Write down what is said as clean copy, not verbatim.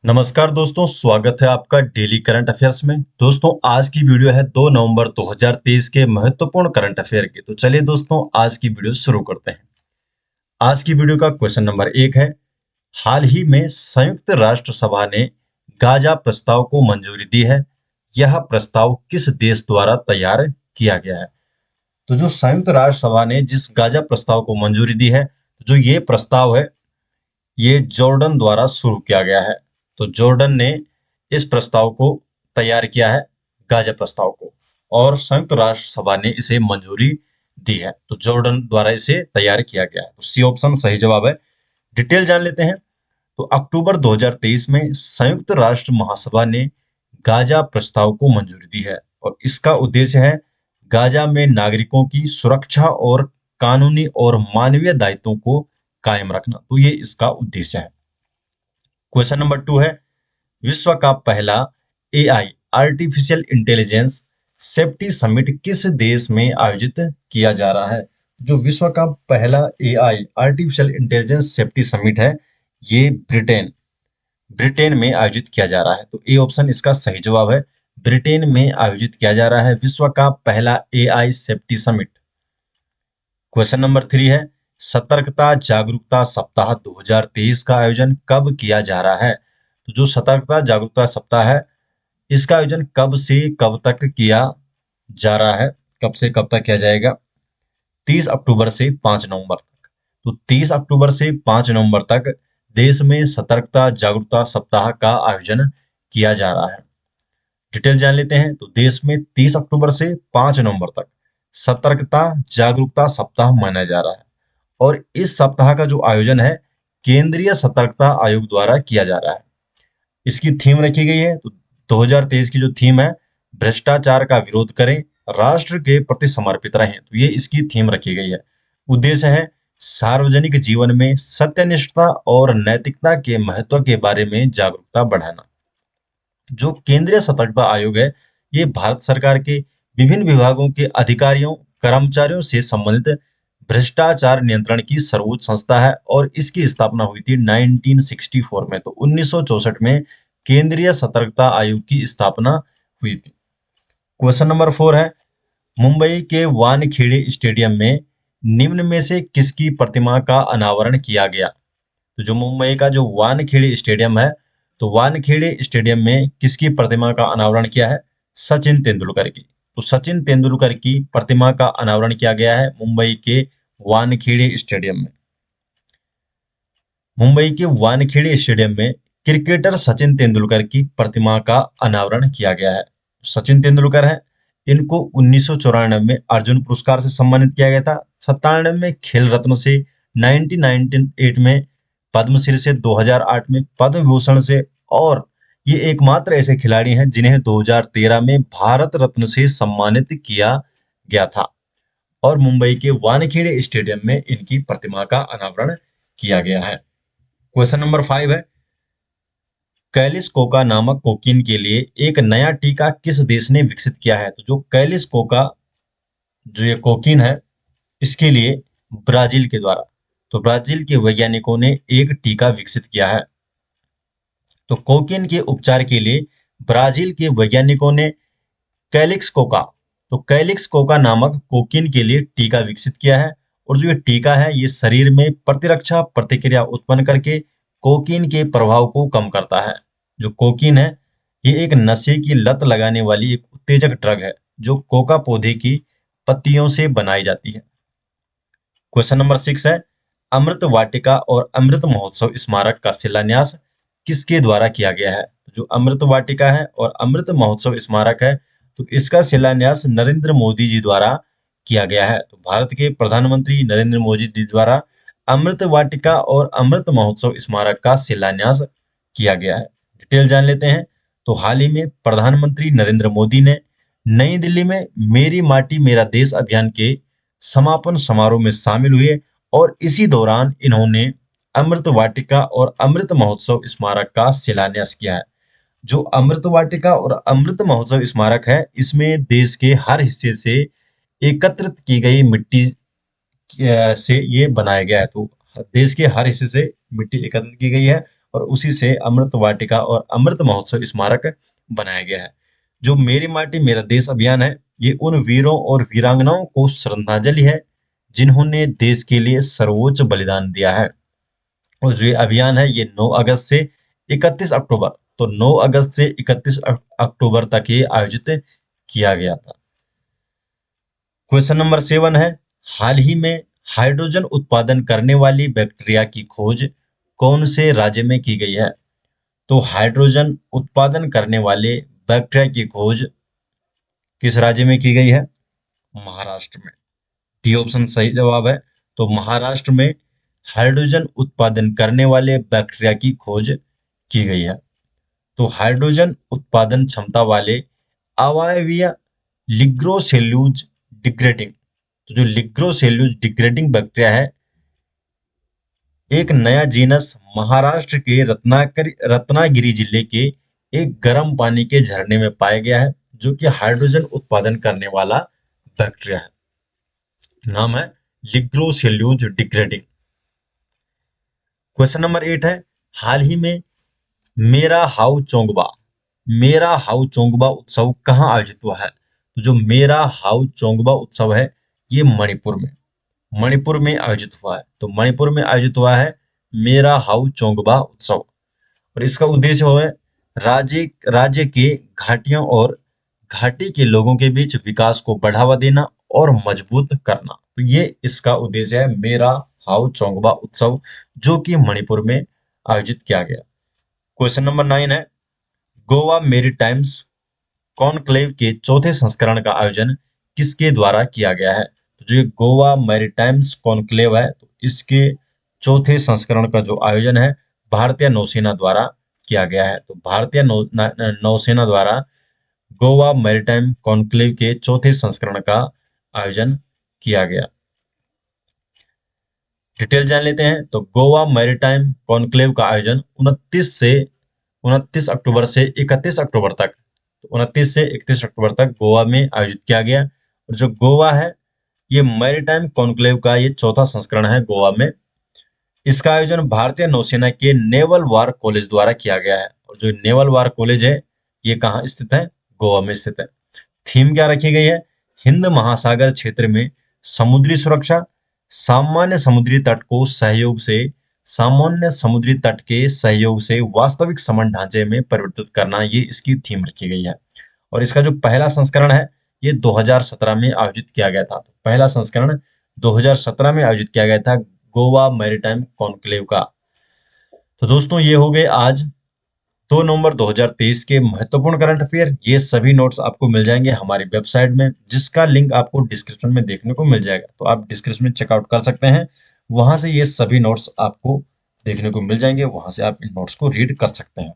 नमस्कार दोस्तों, स्वागत है आपका डेली करंट अफेयर्स में। दोस्तों, आज की वीडियो है 2 नवंबर 2023 के महत्वपूर्ण करंट अफेयर की। तो चलिए दोस्तों, आज की वीडियो शुरू करते हैं। आज की वीडियो का क्वेश्चन नंबर 1 है, हाल ही में संयुक्त राष्ट्र सभा ने गाजा प्रस्ताव को मंजूरी दी है। यह प्रस्ताव किस देश द्वारा तैयार किया गया है? तो जो संयुक्त राष्ट्र सभा ने जिस गाजा प्रस्ताव को मंजूरी दी है, जो ये प्रस्ताव है, ये जॉर्डन द्वारा शुरू किया गया है। तो जॉर्डन ने इस प्रस्ताव को तैयार किया है, गाजा प्रस्ताव को, और संयुक्त राष्ट्र सभा ने इसे मंजूरी दी है। तो जॉर्डन द्वारा इसे तैयार किया गया है। तो सी ऑप्शन सही जवाब है। डिटेल जान लेते हैं। तो अक्टूबर 2023 में संयुक्त राष्ट्र महासभा ने गाजा प्रस्ताव को मंजूरी दी है और इसका उद्देश्य है गाजा में नागरिकों की सुरक्षा और कानूनी और मानवीय दायित्वों को कायम रखना। तो ये इसका उद्देश्य है। क्वेश्चन नंबर 2 है, विश्व का पहला AI artificial intelligence safety summit किस देश में आयोजित किया जा रहा है? जो विश्व का पहला AI artificial intelligence safety summit है, ये ब्रिटेन ब्रिटेन में आयोजित किया जा रहा है। तो ए ऑप्शन इसका सही जवाब है। ब्रिटेन में आयोजित किया जा रहा है विश्व का पहला AI safety summit. Question number 3 है, सतर्कता जागरूकता सप्ताह 2023 का आयोजन कब किया जा रहा है? तो जो सतर्कता जागरूकता सप्ताह है, इसका आयोजन कब से कब तक किया जा रहा है? कब से कब तक किया जाएगा? 30 अक्टूबर से 5 नवंबर तक। तो 30 अक्टूबर से 5 नवंबर तक देश में सतर्कता जागरूकता सप्ताह का आयोजन किया जा रहा है। डिटेल जान लेते हैं। तो देश में 30 अक्टूबर से 5 नवंबर तक सतर्कता जागरूकता सप्ताह मनाया जा रहा है और इस सप्ताह का जो आयोजन है, केंद्रीय सतर्कता आयोग द्वारा किया जा रहा है। इसकी थीम रखी गई है। तो 2023 की जो थीम है, भ्रष्टाचार का विरोध करें, राष्ट्र के प्रति समर्पित रहें। तो ये इसकी थीम रखी गई है। उद्देश्य है सार्वजनिक जीवन में सत्यनिष्ठता और नैतिकता के महत्व के बारे में जागरूकता बढ़ाना। जो केंद्रीय सतर्कता आयोग है, ये भारत सरकार के विभिन्न विभागों के अधिकारियों कर्मचारियों से संबंधित भ्रष्टाचार नियंत्रण की सर्वोच्च संस्था है और इसकी स्थापना हुई थी 1964 में। तो 1964 में केंद्रीय सतर्कता आयोग की स्थापना हुई थी। क्वेश्चन नंबर 4 है, मुंबई के वानखेड़े स्टेडियम में निम्न में से किसकी प्रतिमा का अनावरण किया गया? तो जो मुंबई का जो वानखेड़े स्टेडियम है, तो वानखेड़े स्टेडियम में किसकी प्रतिमा का अनावरण किया है? सचिन तेंदुलकर की। तो सचिन तेंदुलकर की प्रतिमा का अनावरण किया गया है मुंबई के वानखेड़े स्टेडियम में। मुंबई के वानखेड़े स्टेडियम में क्रिकेटर सचिन तेंदुलकर की प्रतिमा का अनावरण किया गया है। सचिन तेंदुलकर है, इनको 1994 में अर्जुन पुरस्कार से सम्मानित किया गया था, 97 में खेल रत्न से, 1998 में पद्मश्री से, 2008 में पद्म विभूषण से, और ये एकमात्र ऐसे खिलाड़ी हैं जिन्हें 2013 में भारत रत्न से सम्मानित किया गया था और मुंबई के वानखेड़े स्टेडियम में इनकी प्रतिमा का अनावरण किया गया है। क्वेश्चन नंबर 5 है, कैलिस कोका नामक कोकीन के लिए एक नया टीका किस देश ने विकसित किया है? तो जो कैलिस कोका जो ये कोकीन है, इसके लिए ब्राजील के द्वारा, तो ब्राजील के वैज्ञानिकों ने एक टीका विकसित किया है। तो कोकीन के उपचार के लिए ब्राजील के वैज्ञानिकों ने कैलिक्स कोका, तो कैलिक्स कोका नामक कोकीन के लिए टीका विकसित किया है और जो ये टीका है, ये शरीर में प्रतिरक्षा प्रतिक्रिया उत्पन्न करके कोकीन के प्रभाव को कम करता है। जो कोकीन है, ये एक नशे की लत लगाने वाली एक उत्तेजक ड्रग है जो कोका पौधे की पत्तियों से बनाई जाती है। क्वेश्चन नंबर 6 है, अमृत वाटिका और अमृत महोत्सव स्मारक का शिलान्यास किसके द्वारा किया गया है? जो अमृत वाटिका है और अमृत महोत्सव स्मारक है, तो इसका शिलान्यास नरेंद्र मोदी जी द्वारा किया गया है। तो भारत के प्रधानमंत्री नरेंद्र मोदी जी द्वारा अमृत वाटिका और अमृत महोत्सव स्मारक का शिलान्यास किया गया है। डिटेल जान लेते हैं। तो हाल ही में प्रधानमंत्री नरेंद्र मोदी ने नई दिल्ली में मेरी माटी मेरा देश अभियान के समापन समारोह में शामिल हुए और इसी दौरान इन्होंने अमृत वाटिका और अमृत महोत्सव स्मारक का शिलान्यास किया है। जो अमृत वाटिका और अमृत महोत्सव स्मारक है, इसमें देश के हर हिस्से से एकत्रित की गई मिट्टी से ये बनाया गया है। तो देश के हर हिस्से से मिट्टी एकत्रित की गई है और उसी से अमृत वाटिका और अमृत महोत्सव स्मारक बनाया गया है। जो मेरी माटी मेरा देश अभियान है, ये उन वीरों और वीरांगनाओं को श्रद्धांजलि है जिन्होंने देश के लिए सर्वोच्च बलिदान दिया है। और जो ये अभियान है ये 9 अगस्त से 31 अक्टूबर, तो 9 अगस्त से 31 अक्टूबर तक ये आयोजित किया गया था। क्वेश्चन नंबर 7 है, हाल ही में हाइड्रोजन उत्पादन करने वाली बैक्टीरिया की खोज कौन से राज्य में की गई है? तो हाइड्रोजन उत्पादन करने वाले बैक्टीरिया की खोज किस राज्य में की गई है? महाराष्ट्र में। डी ऑप्शन सही जवाब है। तो महाराष्ट्र में हाइड्रोजन उत्पादन करने वाले बैक्टीरिया की खोज की गई है। तो हाइड्रोजन उत्पादन क्षमता वाले अवायवीय लिग्रोसेल्यूज डिग्रेडिंग, तो जो लिग्रोसेल्यूज डिग्रेडिंग बैक्टीरिया है, एक नया जीनस महाराष्ट्र के रत्नागिरी जिले के एक गर्म पानी के झरने में पाया गया है, जो कि हाइड्रोजन उत्पादन करने वाला बैक्टीरिया है। नाम है लिग्रोसेल्यूज डिग्रेडिंग। क्वेश्चन नंबर 8 है, हाल ही में मेरा हाउ चोंगबा उत्सव कहाँ आयोजित हुआ है? तो जो मेरा हाउ चोंगबा उत्सव है ये मणिपुर में आयोजित हुआ है। तो मणिपुर में आयोजित हुआ है मेरा हाउ चोंगबा उत्सव, और इसका उद्देश्य है राज्य के घाटियों और घाटी के लोगों के बीच विकास को बढ़ावा देना और मजबूत करना। तो ये इसका उद्देश्य है, मेरा हाउ चोंगबा उत्सव, जो कि मणिपुर में आयोजित किया गया। क्वेश्चन नंबर 9 है, गोवा मैरीटाइम्स कॉन्क्लेव के चौथे संस्करण का आयोजन किसके द्वारा किया गया है? तो जो गोवा मैरीटाइम्स कॉन्क्लेव है, तो इसके चौथे संस्करण का जो आयोजन है भारतीय नौसेना द्वारा किया गया है। तो भारतीय नौसेना द्वारा गोवा मैरीटाइम कॉन्क्लेव के चौथे संस्करण का आयोजन किया गया। डिटेल जान लेते हैं। तो गोवा मैरीटाइम कॉन्क्लेव का आयोजन 29 अक्टूबर से 31 अक्टूबर तक, तो 29 से 31 अक्टूबर तक गोवा में आयोजित किया गया। और जो गोवा है ये मैरीटाइम कॉन्क्लेव का ये चौथा संस्करण है गोवा में। इसका आयोजन भारतीय नौसेना के नेवल वार कॉलेज द्वारा किया गया है। और जो नेवल वार कॉलेज है ये कहाँ स्थित है? गोवा में स्थित है। थीम क्या रखी गई है? हिंद महासागर क्षेत्र में समुद्री सुरक्षा, सामान्य समुद्री तट के सहयोग से वास्तविक समन ढांचे में परिवर्तित करना, ये इसकी थीम रखी गई है। और इसका जो पहला संस्करण है ये 2017 में आयोजित किया गया था। पहला संस्करण 2017 में आयोजित किया गया था गोवा मैरीटाइम कॉन्क्लेव का। तो दोस्तों ये हो गए आज 2 नवंबर 2023 के महत्वपूर्ण करंट अफेयर। ये सभी नोट्स आपको मिल जाएंगे हमारी वेबसाइट में, जिसका लिंक आपको डिस्क्रिप्शन में देखने को मिल जाएगा। तो आप डिस्क्रिप्शन में चेकआउट कर सकते हैं, वहां से ये सभी नोट्स आपको देखने को मिल जाएंगे, वहां से आप इन नोट्स को रीड कर सकते हैं।